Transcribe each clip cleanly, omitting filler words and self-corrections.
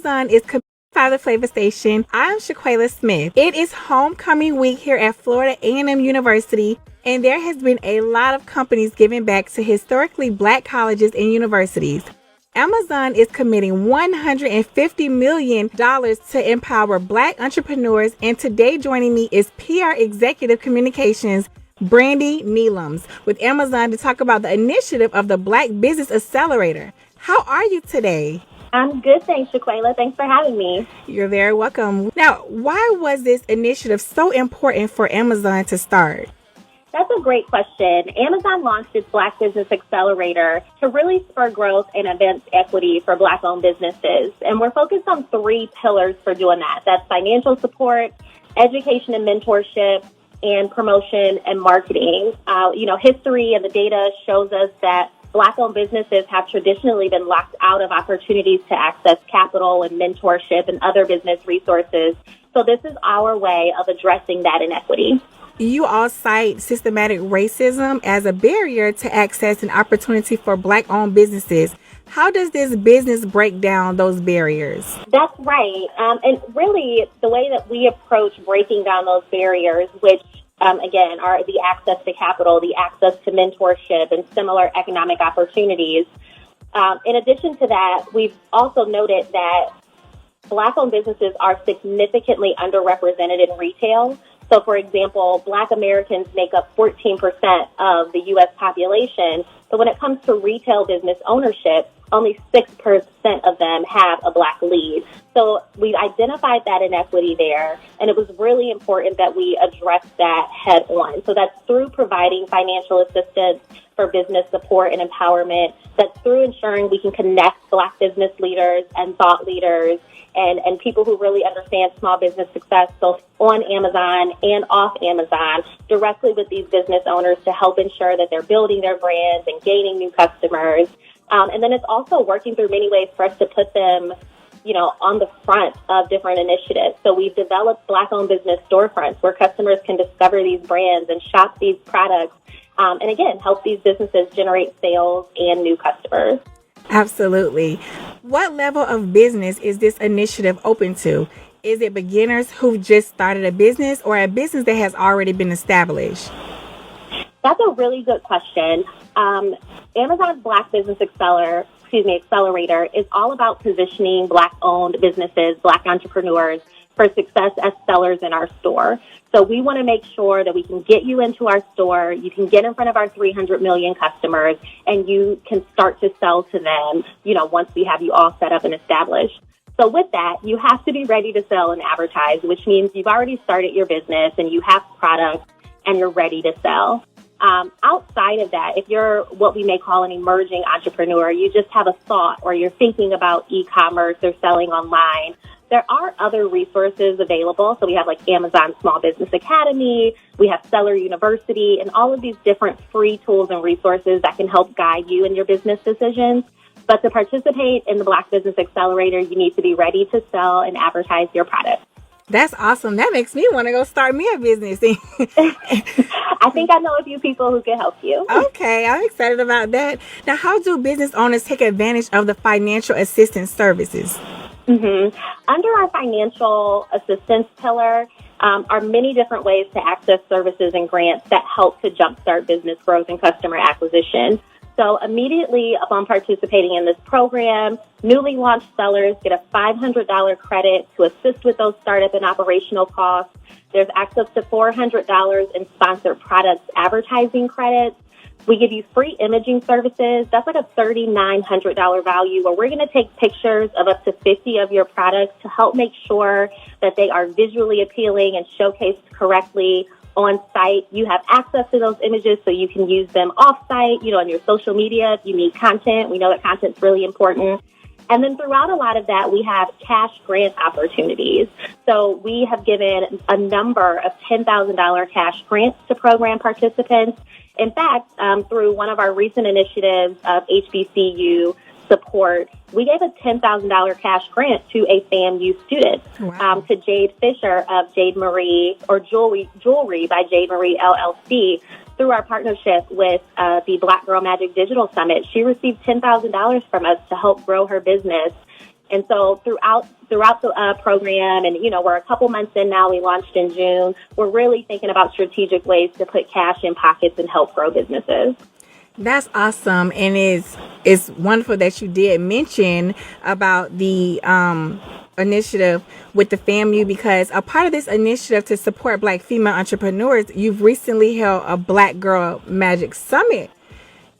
Amazon is by the Flavor Station. I'm Shaquela Smith. It is homecoming week here at Florida A&M University, and there has been a lot of companies giving back to historically Black colleges and universities. Amazon is committing $150 million to empower Black entrepreneurs, and today joining me is PR Executive Communications Brandy Neelums with Amazon to talk about the initiative of the Black Business Accelerator. How are you today? I'm good, thanks, Shaquela. Thanks for having me. You're very welcome. Now, why was this initiative so important for Amazon to start? That's a great question. Amazon launched its Black Business Accelerator to really spur growth and advance equity for Black-owned businesses. And we're focused on three pillars for doing that. That's financial support, education and mentorship, and promotion and marketing. History and the data shows us that Black-owned businesses have traditionally been locked out of opportunities to access capital and mentorship and other business resources. So this is our way of addressing that inequity. You all cite systematic racism as a barrier to access and opportunity for Black-owned businesses. How does this business break down those barriers? That's right. And really, the way that we approach breaking down those barriers, which again, are the access to capital, the access to mentorship, and similar economic opportunities. In addition to that, we've also noted that Black-owned businesses are significantly underrepresented in retail. So, for example, Black Americans make up 14% of the U.S. population, but when it comes to retail business ownership, only 6% of them have a Black lead. So we identified that inequity there, and it was really important that we address that head on. So that's through providing financial assistance for business support and empowerment. That's through ensuring we can connect Black business leaders and thought leaders and people who really understand small business success, both on Amazon and off Amazon, directly with these business owners to help ensure that they're building their brands and gaining new customers. And then it's also working through many ways for us to put them, on the front of different initiatives. So we've developed Black-owned business storefronts where customers can discover these brands and shop these products. And again, help these businesses generate sales and new customers. Absolutely. What level of business is this initiative open to? Is it beginners who've just started a business or a business that has already been established? That's a really good question. Amazon's Black Business Accelerator is all about positioning Black-owned businesses, Black entrepreneurs for success as sellers in our store. So we want to make sure that we can get you into our store, you can get in front of our 300 million customers, and you can start to sell to them, once we have you all set up and established. So with that, you have to be ready to sell and advertise, which means you've already started your business and you have products and you're ready to sell. Outside of that, if you're what we may call an emerging entrepreneur, you just have a thought or you're thinking about e-commerce or selling online, there are other resources available. So we have like Amazon Small Business Academy, we have Seller University, and all of these different free tools and resources that can help guide you in your business decisions. But to participate in the Black Business Accelerator, you need to be ready to sell and advertise your product. That's awesome. That makes me want to go start me a business. I think I know a few people who can help you. Okay, I'm excited about that. Now, how do business owners take advantage of the financial assistance services? Under our financial assistance pillar are many different ways to access services and grants that help to jumpstart business growth and customer acquisition. So immediately upon participating in this program, newly launched sellers get a $500 credit to assist with those startup and operational costs. There's access to $400 in sponsored products advertising credits. We give you free imaging services. That's like a $3,900 value where we're going to take pictures of up to 50 of your products to help make sure that they are visually appealing and showcased correctly on site. You have access to those images so you can use them off site, on your social media if you need content. We know that content's really important. And then throughout a lot of that, we have cash grant opportunities. So we have given a number of $10,000 cash grants to program participants. In fact, through one of our recent initiatives of HBCU support, we gave a $10,000 cash grant to a FAMU student, to Jade Fisher of Jade Marie, or Jewelry by Jade Marie LLC. Through our partnership with the Black Girl Magic Digital Summit, she received $10,000 from us to help grow her business. And so throughout the program, and we're a couple months in now. We launched in June. We're really thinking about strategic ways to put cash in pockets and help grow businesses. That's awesome, and it's wonderful that you did mention about the initiative with the FAMU, because a part of this initiative to support Black female entrepreneurs, you've recently held a Black Girl Magic Summit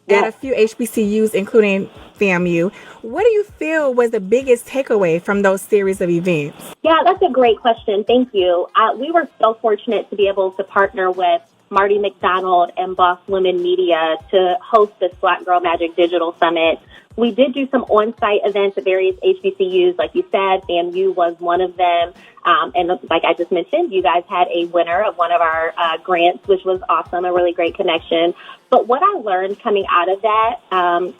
at a few HBCUs, including FAMU. What do you feel was the biggest takeaway from those series of events? Yeah, that's a great question. Thank you. We were so fortunate to be able to partner with Marty McDonald and Boss Women Media to host this Black Girl Magic Digital Summit. We did do some on-site events at various HBCUs. Like you said, FAMU was one of them. And like I just mentioned, you guys had a winner of one of our grants, which was awesome, a really great connection. But what I learned coming out of that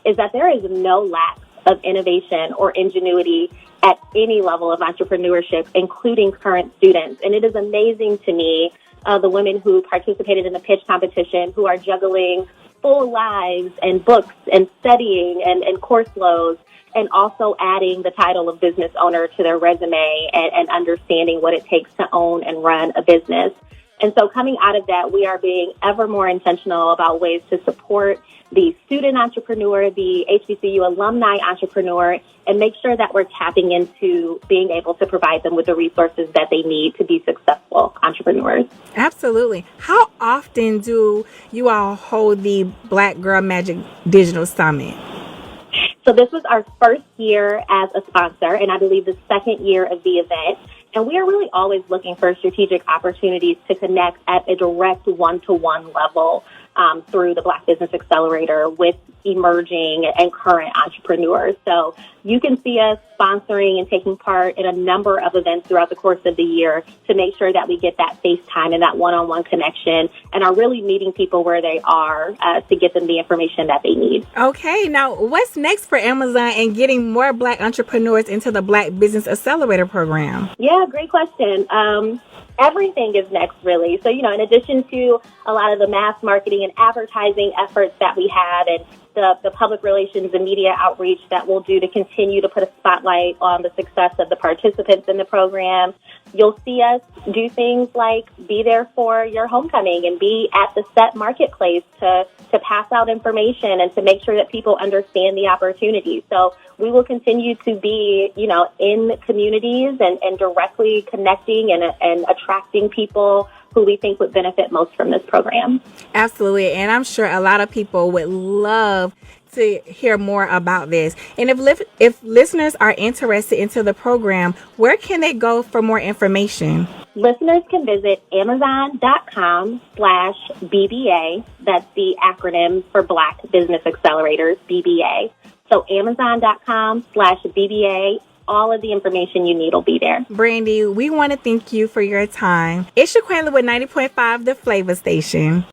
is that there is no lack of innovation or ingenuity at any level of entrepreneurship, including current students. And it is amazing to me, the women who participated in the pitch competition, who are juggling full lives and books and studying and course loads, and also adding the title of business owner to their resume and understanding what it takes to own and run a business. And so coming out of that, we are being ever more intentional about ways to support the student entrepreneur, the HBCU alumni entrepreneur, and make sure that we're tapping into being able to provide them with the resources that they need to be successful entrepreneurs. Absolutely. How often do you all hold the Black Girl Magic Digital Summit? So this was our first year as a sponsor, and I believe the second year of the event. And we are really always looking for strategic opportunities to connect at a direct one-to-one level through the Black Business Accelerator with emerging and current entrepreneurs. So you can see us sponsoring and taking part in a number of events throughout the course of the year to make sure that we get that face time and that one-on-one connection and are really meeting people where they are to get them the information that they need. Okay, now what's next for Amazon and getting more Black entrepreneurs into the Black Business Accelerator program? Yeah, great question. Everything is next, really. So, in addition to a lot of the mass marketing and advertising efforts that we have and the public relations and media outreach that we'll do to continue to put a spotlight on the success of the participants in the program, you'll see us do things like be there for your homecoming and be at the set marketplace to pass out information and to make sure that people understand the opportunity. So we will continue to be, in communities and directly connecting and attracting people who we think would benefit most from this program. Absolutely. And I'm sure a lot of people would love to hear more about this. And if listeners are interested into the program, where can they go for more information? Listeners can visit Amazon.com/BBA. That's the acronym for Black Business Accelerators, BBA. So Amazon.com/BBA. All of the information you need will be there. Brandy, we want to thank you for your time. It's Shaquela with 90.5 The Flavor Station.